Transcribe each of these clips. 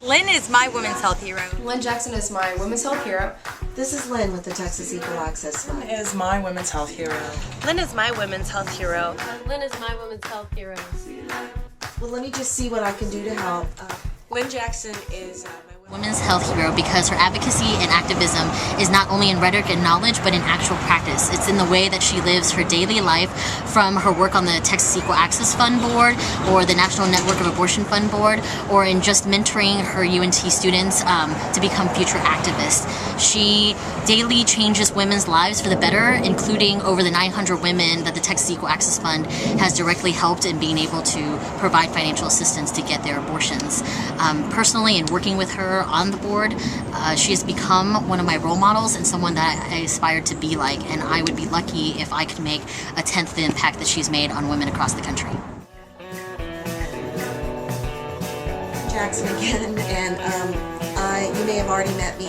Lynn is my women's health hero. Lynn Jackson is my women's health hero. This is Lynn with the Texas Equal Access Fund. Lynn is my women's health hero. Lynn is my women's health hero. Lynn is my women's health hero. Well, let me just see what I can do to help. Lynn Jackson is my women's health hero because her advocacy and activism is not only in rhetoric and knowledge, but in actual practice. It's in the way that she lives her daily life, from her work on the Texas Equal Access Fund Board or the National Network of Abortion Fund Board, or in just mentoring her UNT students to become future activists. She daily changes women's lives for the better, including over the 900 women that the Texas Equal Access Fund has directly helped in being able to provide financial assistance to get their abortions. Personally, in working with her on the board, she has become one of my role models and someone that I aspire to be like, and I would be lucky if I could make a tenth of the impact that she's made on women across the country. Jackson again, and you may have already met me.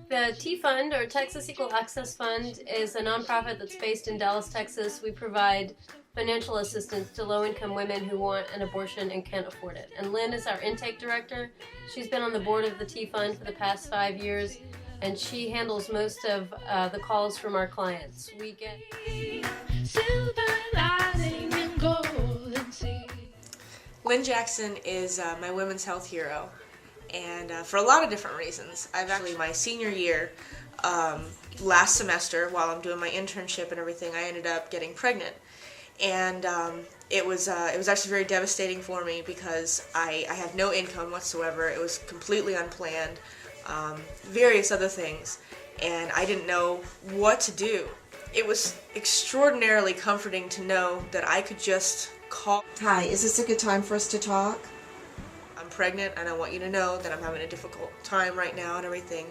The T-Fund, or Texas Equal Access Fund, is a nonprofit that's based in Dallas, Texas. We provide financial assistance to low-income women who want an abortion and can't afford it. And Lynn is our intake director. She's been on the board of the T-Fund for the past 5 years, and she handles most of the calls from our clients. We get Lynn Jackson is my women's health hero, and for a lot of different reasons. I've actually, my senior year, last semester, while I'm doing my internship and everything, I ended up getting pregnant. And it was actually very devastating for me because I had no income whatsoever. It was completely unplanned, various other things, and I didn't know what to do. It was extraordinarily comforting to know that I could just call. Hi, is this a good time for us to talk? I'm pregnant and I want you to know that I'm having a difficult time right now and everything.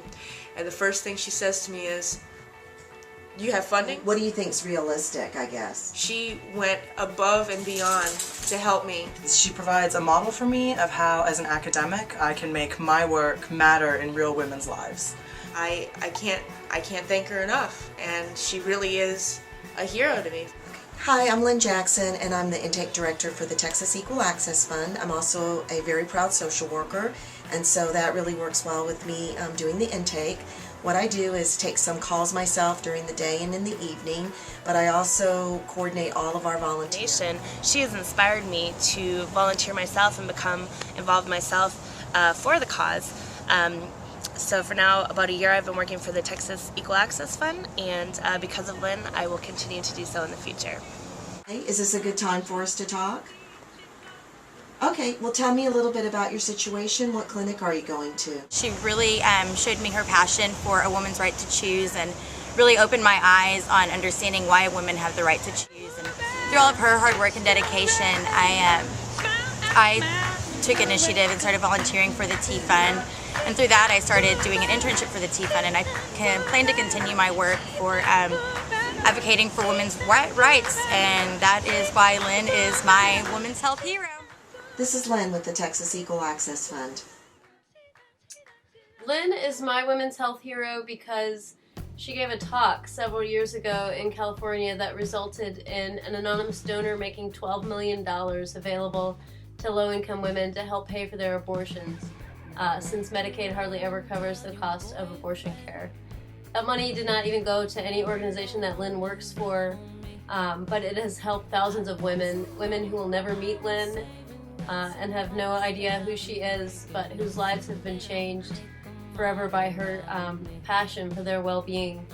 And the first thing she says to me is, "You have funding?" What do you think's realistic, I guess? She went above and beyond to help me. She provides a model for me of how, as an academic, I can make my work matter in real women's lives. I can't thank her enough, and she really is a hero to me. Hi, I'm Lynn Jackson, and I'm the intake director for the Texas Equal Access Fund. I'm also a very proud social worker, and so that really works well with me doing the intake. What I do is take some calls myself during the day and in the evening, but I also coordinate all of our volunteers. She has inspired me to volunteer myself and become involved myself for the cause. So for now, about a year, I've been working for the Texas Equal Access Fund, and because of Lynn, I will continue to do so in the future. Hey, is this a good time for us to talk? Okay, well, tell me a little bit about your situation. What clinic are you going to? She really showed me her passion for a woman's right to choose and really opened my eyes on understanding why women have the right to choose. And through all of her hard work and dedication, I took initiative and started volunteering for the T-Fund. And through that, I started doing an internship for the T-Fund, and I plan to continue my work for advocating for women's rights, and that is why Lynn is my women's health hero. This is Lynn with the Texas Equal Access Fund. Lynn is my women's health hero because she gave a talk several years ago in California that resulted in an anonymous donor making $12 million available to low-income women to help pay for their abortions, since Medicaid hardly ever covers the cost of abortion care. That money did not even go to any organization that Lynn works for, but it has helped thousands of women who will never meet Lynn and have no idea who she is, but whose lives have been changed forever by her passion for their well-being.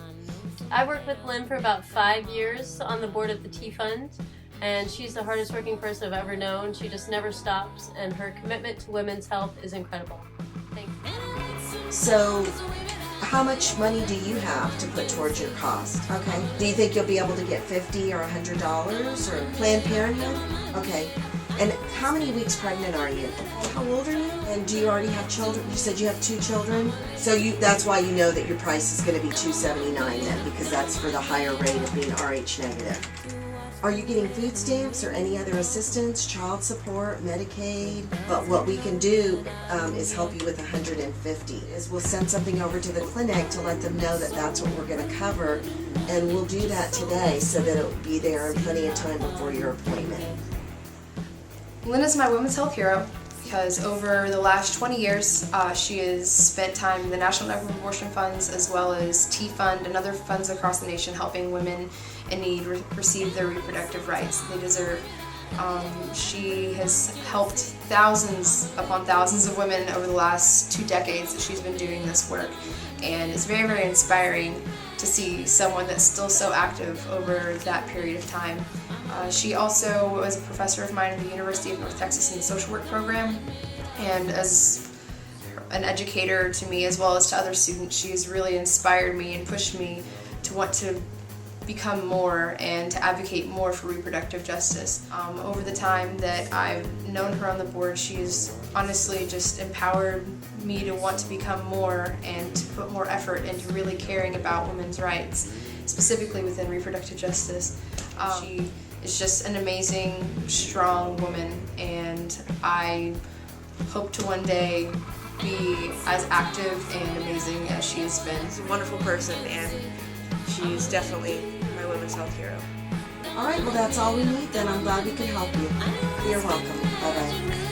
I worked with Lynn for about 5 years on the board of the T-Fund, and she's the hardest working person I've ever known. She just never stops, and her commitment to women's health is incredible. Thanks. So, how much money do you have to put towards your cost? Okay. Do you think you'll be able to get $50 or $100 or Planned Parenthood? Okay. And how many weeks pregnant are you? How old are you? And do you already have children? You said you have 2 children? So that's why you know that your price is going to be $279 then, because that's for the higher rate of being RH negative. Are you getting food stamps or any other assistance, child support, Medicaid? But what we can do is help you with $150. We'll send something over to the clinic to let them know that that's what we're going to cover And we'll do that today so that it'll be there in plenty of time before your appointment. Lynn is my women's health hero because over the last 20 years, she has spent time in the National Network of Abortion Funds as well as T-Fund and other funds across the nation helping women in need receive their reproductive rights they deserve. She has helped thousands upon thousands of women over the last 2 decades that she's been doing this work, and it's very, very inspiring to see someone that's still so active over that period of time. She also was a professor of mine at the University of North Texas in the social work program, and as an educator to me as well as to other students, she has really inspired me and pushed me to want to become more and to advocate more for reproductive justice. Over the time that I've known her on the board, she's honestly just empowered me to want to become more and to put more effort into really caring about women's rights, specifically within reproductive justice. She is just an amazing, strong woman, and I hope to one day be as active and amazing as she has been. She's a wonderful person, and she's definitely my women's health hero. All right, well, that's all we need then. I'm glad we could help you. You're welcome. Bye-bye.